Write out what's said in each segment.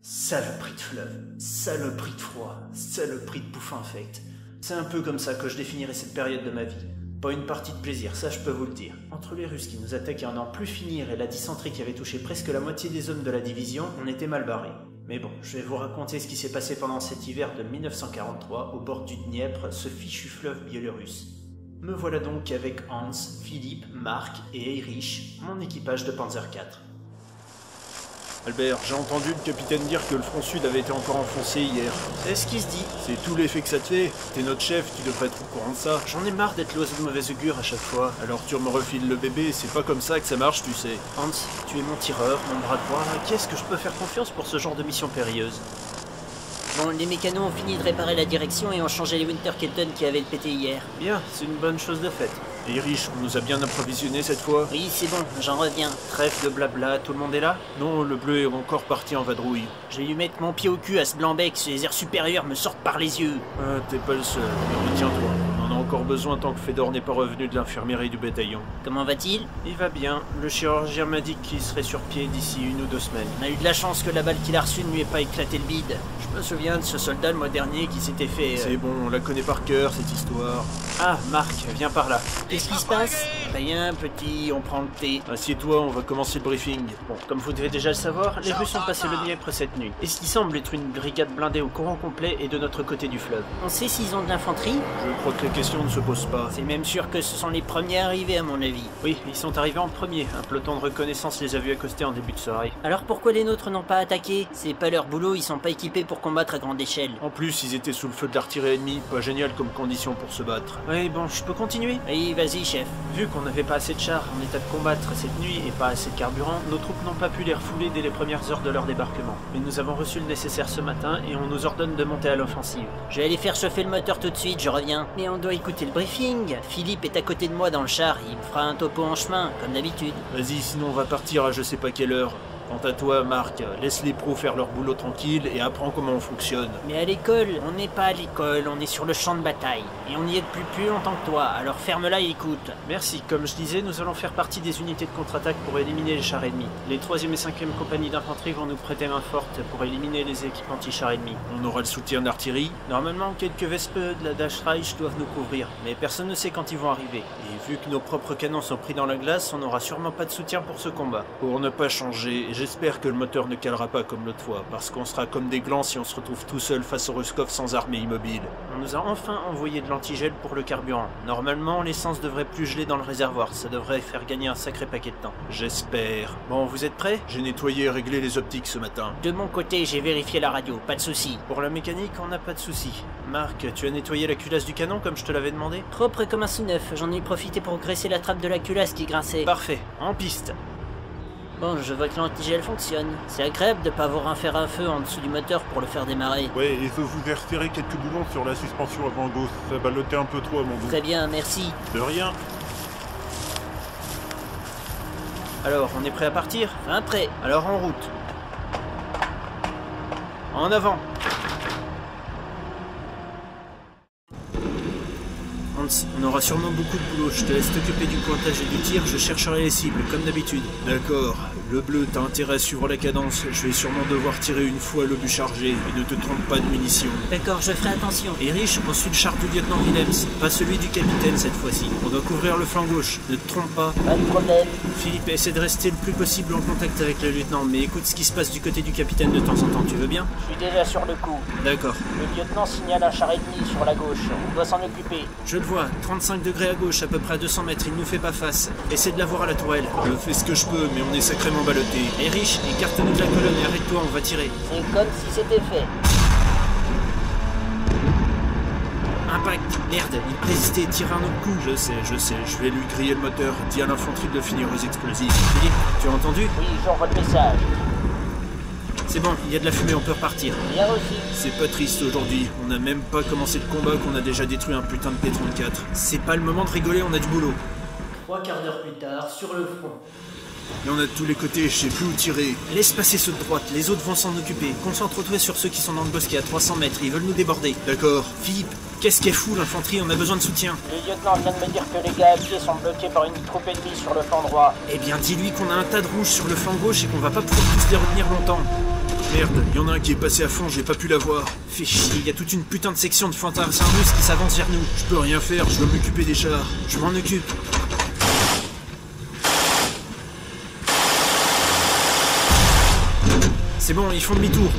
Saloperie de fleuve, saloperie de froid, saloperie de bouffe infecte. C'est un peu comme ça que je définirais cette période de ma vie. Pas une partie de plaisir, ça je peux vous le dire. Entre les Russes qui nous attaquaient à n'en plus finir et la dysenterie qui avait touché presque la moitié des hommes de la division, on était mal barrés. Mais bon, je vais vous raconter ce qui s'est passé pendant cet hiver de 1943 au bord du Dniepr, ce fichu fleuve biélorusse. Me voilà donc avec Hans, Philippe, Marc et Erich, mon équipage de Panzer IV. Albert, j'ai entendu le capitaine dire que le front sud avait été encore enfoncé hier. C'est ce qui se dit. C'est tout l'effet que ça te fait. T'es notre chef, tu devrais être au courant de ça. J'en ai marre d'être l'oiseau de mauvaise augure à chaque fois. Alors tu me refiles le bébé, c'est pas comme ça que ça marche, tu sais. Hans, tu es mon tireur, mon bras droit. Qu'est-ce que je peux faire confiance pour ce genre de mission périlleuse? Bon, les mécanos ont fini de réparer la direction et ont changé les Winter-Kelton qui avaient pété hier. Bien, c'est une bonne chose de faite. Et Rich, on nous a bien approvisionné cette fois. Oui, c'est bon, j'en reviens. Trêve de blabla, tout le monde est là? Non, le bleu est encore parti en vadrouille. Je vais lui mettre mon pied au cul à ce blanc-bec, ses airs supérieurs me sortent par les yeux. Ah, t'es pas le seul, mais retiens-toi. On en a encore besoin tant que Fedor n'est pas revenu de l'infirmerie du bataillon. Comment va-t-il? Il va bien. Le chirurgien m'a dit qu'il serait sur pied d'ici 1 ou 2 semaines. On a eu de la chance que la balle qu'il a reçue ne lui ait pas éclaté le bide. Je me souviens de ce soldat le mois dernier qui s'était fait... C'est bon, on la connaît par cœur, cette histoire. Ah, Marc, viens par là. Qu'est-ce qui se passe? Rien, petit, on prend le thé. Assieds-toi, on va commencer le briefing. Bon, comme vous devez déjà le savoir, les Russes ont passé le Dniepr cette nuit. Et ce qui semble être une brigade blindée au courant complet est de notre côté du fleuve. On sait s'ils ont de l'infanterie? Je crois que les questions ne se posent pas. C'est même sûr que ce sont les premiers arrivés à mon avis. Oui, ils sont arrivés en premier. Un peloton de reconnaissance les a vus accoster en début de soirée. Alors pourquoi les nôtres n'ont pas attaqué? C'est pas leur boulot, ils sont pas équipés pour combattre à grande échelle. En plus, ils étaient sous le feu de l'artillerie ennemie, pas génial comme condition pour se battre. Oui, bon, je peux continuer? Oui, vas-y, chef. Vu qu'on n'avait pas assez de chars en état de combattre cette nuit et pas assez de carburant, nos troupes n'ont pas pu les refouler dès les premières heures de leur débarquement. Mais nous avons reçu le nécessaire ce matin et on nous ordonne de monter à l'offensive. Je vais aller faire chauffer le moteur tout de suite, je reviens. Mais on doit écouter le briefing. Philippe est à côté de moi dans le char, il me fera un topo en chemin, comme d'habitude. Vas-y, sinon on va partir à je sais pas quelle heure. Quant à toi, Marc, laisse les pros faire leur boulot tranquille et apprends comment on fonctionne. Mais à l'école, on n'est pas à l'école, on est sur le champ de bataille. Et on y est depuis plus longtemps que toi, alors ferme-la et écoute. Merci, comme je disais, nous allons faire partie des unités de contre-attaque pour éliminer les chars ennemis. Les 3e et 5e compagnies d'infanterie vont nous prêter main forte pour éliminer les équipes anti-chars ennemis. On aura le soutien d'artillerie. Normalement, quelques Vespeux de la Dash Reich doivent nous couvrir, mais personne ne sait quand ils vont arriver. Et vu que nos propres canons sont pris dans la glace, on n'aura sûrement pas de soutien pour ce combat. Pour ne pas changer, j'espère que le moteur ne calera pas comme l'autre fois, parce qu'on sera comme des glands si on se retrouve tout seul face aux Ruskov sans armée immobile. On nous a enfin envoyé de l'antigel pour le carburant. Normalement, l'essence devrait plus geler dans le réservoir, ça devrait faire gagner un sacré paquet de temps. J'espère. Bon, vous êtes prêts? J'ai nettoyé et réglé les optiques ce matin. De mon côté, j'ai vérifié la radio, pas de soucis. Pour la mécanique, on n'a pas de soucis. Marc, tu as nettoyé la culasse du canon comme je te l'avais demandé? Propre comme un sous-neuf, j'en ai profité pour graisser la trappe de la culasse qui grinçait. Parfait, en piste. Bon, je vois que l'antigel fonctionne. C'est agréable de pas avoir à faire un feu en dessous du moteur pour le faire démarrer. Ouais, et je vous ai resserré quelques boulons sur la suspension avant gauche. Ça ballottait un peu trop à mon goût. Très bien, merci. De rien. Alors, on est prêt à partir? Enfin, prêt. Alors en route. En avant. Hans, on aura sûrement beaucoup de boulot. Je te laisse t'occuper du pointage et du tir, je chercherai les cibles, comme d'habitude. D'accord. Le bleu, t'as intérêt à suivre la cadence. Je vais sûrement devoir tirer une fois l'obus chargé. Et ne te trompe pas de munitions. D'accord, je ferai attention. Erich, on suit le char du lieutenant Willems, pas celui du capitaine cette fois-ci. On doit couvrir le flanc gauche, ne te trompe pas. Pas de problème. Philippe, essaie de rester le plus possible en contact avec le lieutenant, mais écoute ce qui se passe du côté du capitaine de temps en temps, tu veux bien? Je suis déjà sur le coup. D'accord. Le lieutenant signale un char ennemi sur la gauche. On doit s'en occuper. Je le vois, 35 degrés à gauche, à peu près à 200 mètres, il nous fait pas face. Essaie de l'avoir à la tourelle. Je fais ce que je peux, mais on est sacrément ballotté. Erich, écarte-nous de la colonne et arrête-toi, on va tirer. C'est comme si c'était fait. Impact. Merde, il précisait tirer un autre coup. Je sais, je vais lui griller le moteur. Dis à l'infanterie de le finir aux explosifs. Philippe, tu as entendu? Oui, j'envoie le message. C'est bon, il y a de la fumée, on peut repartir. Bien reçu. C'est pas triste aujourd'hui. On n'a même pas commencé le combat qu'on a déjà détruit un putain de P-34. C'est pas le moment de rigoler, on a du boulot. 3 quarts d'heure plus tard, sur le front. Il y en a de tous les côtés, je sais plus où tirer. Laisse passer ceux de droite, les autres vont s'en occuper. Concentre-toi sur ceux qui sont dans le bosquet à 300 mètres, ils veulent nous déborder. D'accord. Philippe, qu'est-ce qu'est fou l'infanterie, on a besoin de soutien. Le lieutenant vient de me dire que les gars à pied sont bloqués par une troupe ennemie sur le flanc droit. Eh bien dis-lui qu'on a un tas de rouges sur le flanc gauche et qu'on va pas pouvoir tous les retenir longtemps. Merde, y en a un qui est passé à fond, j'ai pas pu la voir. Fais chier, y a toute une putain de section de fantassins russes qui s'avance vers nous. Je peux rien faire, je dois m'occuper des chars. Je m'en occupe. C'est bon, ils font demi-tour.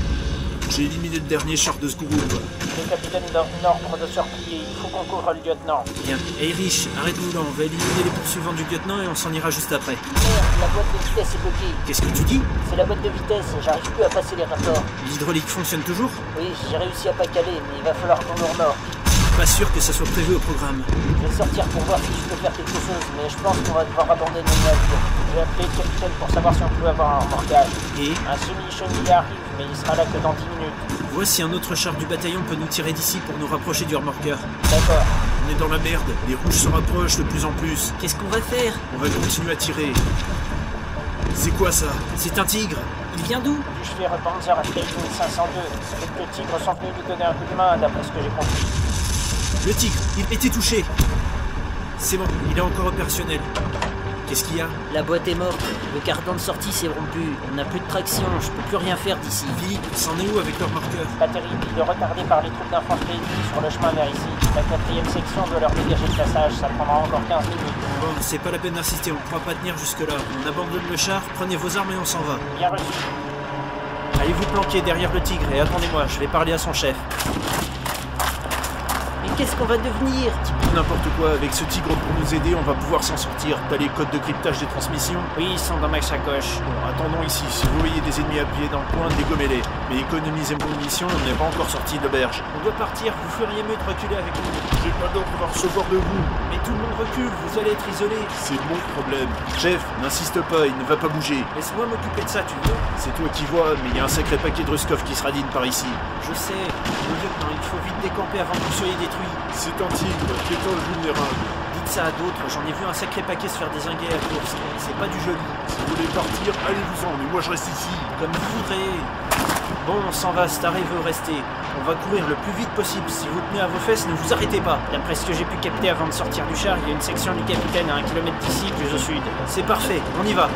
J'ai éliminé le dernier char de ce groupe. Le capitaine donne une ordre de se replier. Il faut qu'on couvre le lieutenant. Bien. Hey Rich, arrête-nous là, on va éliminer les poursuivants du lieutenant et on s'en ira juste après. Merde, la boîte de vitesse est bloquée. Qu'est-ce que tu dis? C'est la boîte de vitesse, j'arrive plus à passer les rapports. L'hydraulique fonctionne toujours? Oui, j'ai réussi à pas caler, mais il va falloir qu'on nous remorque. Pas sûr que ça soit prévu au programme. Je vais sortir pour voir si je peux faire quelque chose, mais je pense qu'on va devoir abandonner le navire. Je vais appeler le capitaine pour savoir si on peut avoir un remorquage. Et Un semi-chevalier arrive, mais il sera là que dans 10 minutes. vois si un autre char du bataillon peut nous tirer d'ici pour nous rapprocher du remorqueur. D'accord. On est dans la merde, les rouges se rapprochent de plus en plus. Qu'est-ce qu'on va faire? On va continuer à tirer. C'est quoi ça? C'est un tigre? Il vient d'où? Je fais Panzer HK 502. Quelques tigres sont venus lui donner un coup de main, d'après ce que j'ai compris. Le tigre, il était touché. C'est bon, il est encore opérationnel. Qu'est-ce qu'il y a? La boîte est morte, le cardan de sortie s'est rompu, on n'a plus de traction, je peux plus rien faire d'ici. Philippe, c'en est où avec leur marqueur? Pas terrible, il est retardé par les troupes d'infanterie sur le chemin vers ici. La 4e section doit leur dégager le passage, ça prendra encore 15 minutes. Bon, c'est pas la peine d'insister, on ne pourra pas tenir jusque-là. On abandonne le char, prenez vos armes et on s'en va. Bien reçu. Allez vous planquer derrière le tigre et attendez-moi, je vais parler à son chef. Mais qu'est-ce qu'on va devenir? N'importe quoi, avec ce tigre pour nous aider, on va pouvoir s'en sortir. T'as les codes de cryptage des transmissions? Oui, ils sont dans ma sacoche. Bon, attendons ici. Si vous voyez des ennemis appuyés dans le coin, dégommez-les. Mais économisez vos munitions, on n'est pas encore sorti de l'auberge. On doit partir, vous feriez mieux de reculer avec nous. J'ai pas d'ordre à recevoir de vous. Mais tout le monde recule, vous allez être isolés. C'est mon problème. Chef, n'insiste pas, il ne va pas bouger. Laisse-moi m'occuper de ça, tu veux? C'est toi qui vois, mais il y a un sacré paquet de Ruskov qui se radine par ici. Je sais, le lieutenant, il faut vite décamper avant que vous soyez détruits. C'est un tigre, piéton vulnérable. Dites ça à d'autres, j'en ai vu un sacré paquet se faire dézinguer à la course. C'est pas du joli. Si vous voulez partir, allez-vous-en, mais moi je reste ici. Comme vous voudrez. Bon, on s'en va, Staré veut rester. On va courir le plus vite possible. Si vous tenez à vos fesses, ne vous arrêtez pas. D'après ce que j'ai pu capter avant de sortir du char, il y a une section du capitaine à 1 km d'ici, plus au sud. C'est parfait, on y va.